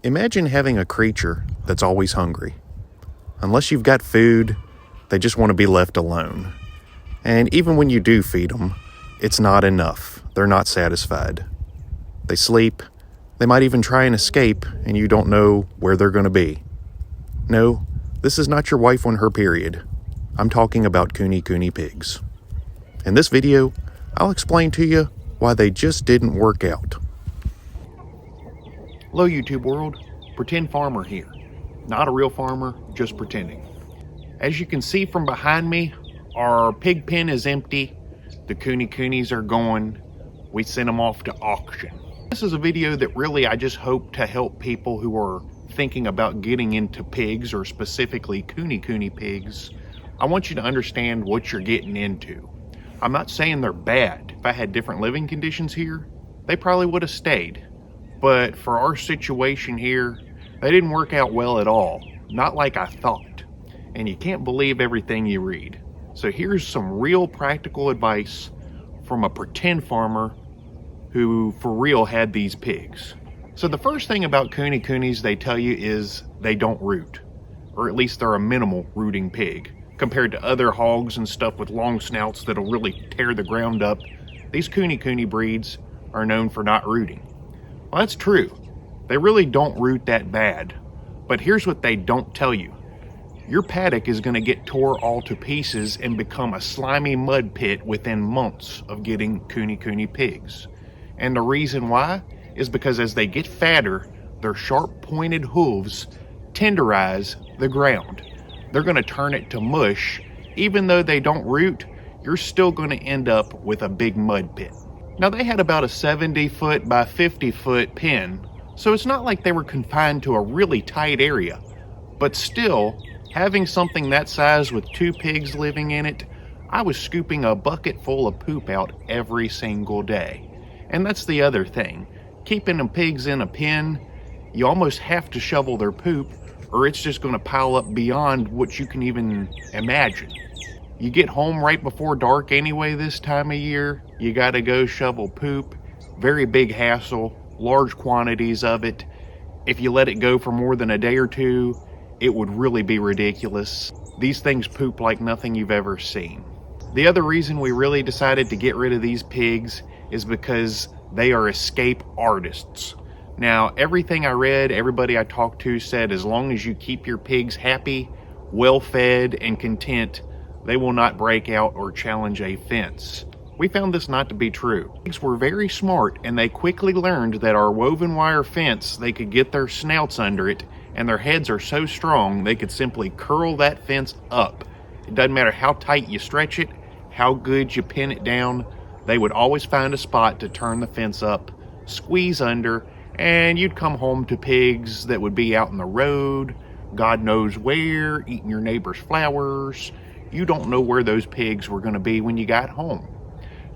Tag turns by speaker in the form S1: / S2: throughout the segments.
S1: Imagine having a creature that's always hungry. Unless you've got food, they just want to be left alone. And even when you do feed them, it's not enough. They're not satisfied. They sleep. They might even try and escape, and you don't know where they're going to be. No, this is not your wife on her period. I'm talking about Kune pigs. In this video, I'll explain to you why they just didn't work out. Hello YouTube world, Pretend Farmer here. Not a real farmer, just pretending. As you can see from behind me, our pig pen is empty. The Kunes are gone. We sent them off to auction. This is a video that really I just hope to help people who are thinking about getting into pigs, or specifically Kune pigs. I want you to understand what you're getting into. I'm not saying they're bad. If I had different living conditions here, they probably would have stayed. But for our situation here, they didn't work out well at all. Not like I thought. And you can't believe everything you read. So here's some real practical advice from a pretend farmer who for real had these pigs. So the first thing about Kunes they tell you is they don't root. Or at least they're a minimal rooting pig. Compared to other hogs and stuff with long snouts that'll really tear the ground up, these Kune breeds are known for not rooting. Well, that's true. They really don't root that bad. But here's what they don't tell you. Your paddock is going to get tore all to pieces and become a slimy mud pit within months of getting Kune pigs. And the reason why is because as they get fatter, their sharp pointed hooves tenderize the ground. They're going to turn it to mush. Even though they don't root, you're still going to end up with a big mud pit. Now they had about a 70-foot by 50-foot pen, so it's not like they were confined to a really tight area. But still, having something that size with 2 pigs living in it, I was scooping a bucket full of poop out every single day. And that's the other thing. Keeping the pigs in a pen, you almost have to shovel their poop, or it's just going to pile up beyond what you can even imagine. You get home right before dark anyway this time of year, you gotta go shovel poop. Very big hassle, large quantities of it. If you let it go for more than a day or two, it would really be ridiculous. These things poop like nothing you've ever seen. The other reason we really decided to get rid of these pigs is because they are escape artists. Now, everything I read, everybody I talked to said as long as you keep your pigs happy, well-fed, and content, they will not break out or challenge a fence. We found this not to be true. Pigs were very smart, and they quickly learned that our woven wire fence, they could get their snouts under it, and their heads are so strong they could simply curl that fence up. It doesn't matter how tight you stretch it, how good you pin it down, they would always find a spot to turn the fence up, squeeze under, and you'd come home to pigs that would be out in the road, God knows where, eating your neighbor's flowers. You don't know where those pigs were going to be when you got home.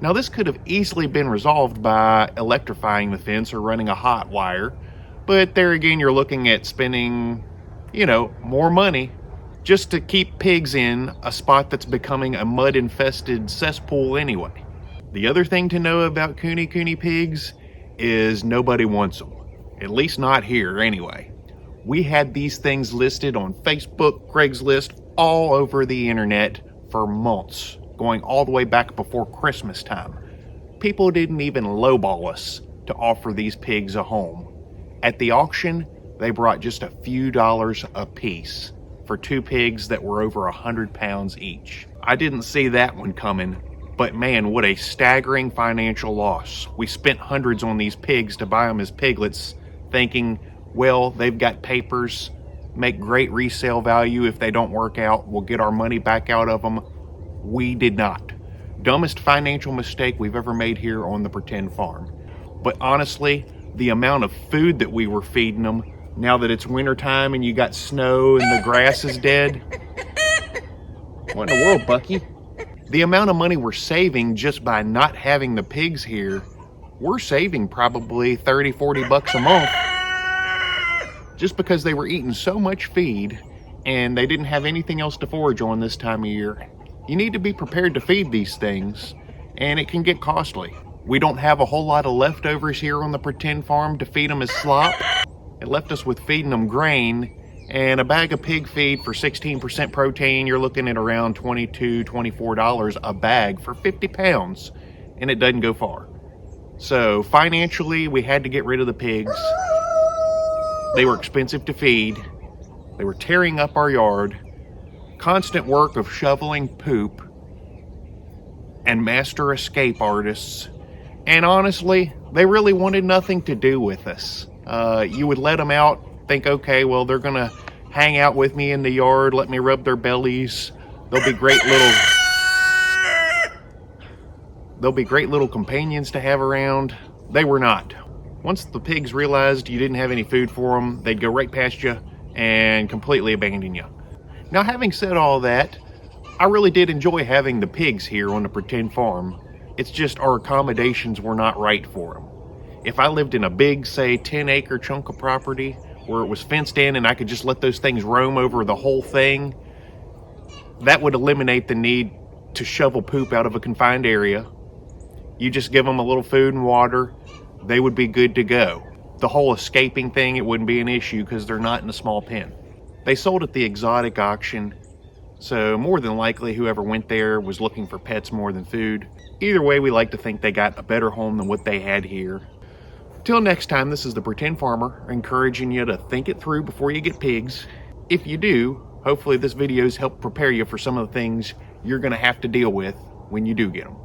S1: Now this could have easily been resolved by electrifying the fence or running a hot wire, but there again you're looking at spending, more money just to keep pigs in a spot that's becoming a mud-infested cesspool anyway. The other thing to know about Kune pigs is nobody wants them. At least not here anyway. We had these things listed on Facebook, Craigslist, all over the internet for months, going all the way back before Christmas time. People didn't even lowball us to offer these pigs a home. At the auction, they brought just a few dollars a piece for 2 pigs that were over 100 pounds each. I didn't see that one coming, but man, what a staggering financial loss. We spent hundreds on these pigs to buy them as piglets, thinking, well, they've got papers, make great resale value. If they don't work out, we'll get our money back out of them. We did not. Dumbest financial mistake we've ever made here on the Pretend Farm. But honestly, the amount of food that we were feeding them, now that it's wintertime and you got snow and the grass is dead. What in the world, Bucky? The amount of money we're saving just by not having the pigs here, we're saving probably 30, 40 bucks a month. Just because they were eating so much feed and they didn't have anything else to forage on this time of year. You need to be prepared to feed these things, and it can get costly. We don't have a whole lot of leftovers here on the Pretend Farm to feed them as slop. It left us with feeding them grain, and a bag of pig feed for 16% protein, you're looking at around $22, $24 a bag for 50 pounds, and it doesn't go far. So financially, we had to get rid of the pigs. They were expensive to feed. They were tearing up our yard. Constant work of shoveling poop, and master escape artists. And honestly, they really wanted nothing to do with us. You would let them out, think, okay, well, they're gonna hang out with me in the yard, let me rub their bellies. They'll be great little companions to have around. They were not. Once the pigs realized you didn't have any food for them, they'd go right past you and completely abandon you. Now, having said all that, I really did enjoy having the pigs here on the pretend farm. It's just our accommodations were not right for them. If I lived in a big, say, 10-acre chunk of property where it was fenced in and I could just let those things roam over the whole thing, that would eliminate the need to shovel poop out of a confined area. You just give them a little food and water, they would be good to go. The whole escaping thing, it wouldn't be an issue because they're not in a small pen. They sold at the exotic auction, so more than likely whoever went there was looking for pets more than food. Either way, we like to think they got a better home than what they had here. Till next time, this is the Pretend Farmer, encouraging you to think it through before you get pigs. If you do, hopefully this video's helped prepare you for some of the things you're gonna have to deal with when you do get them.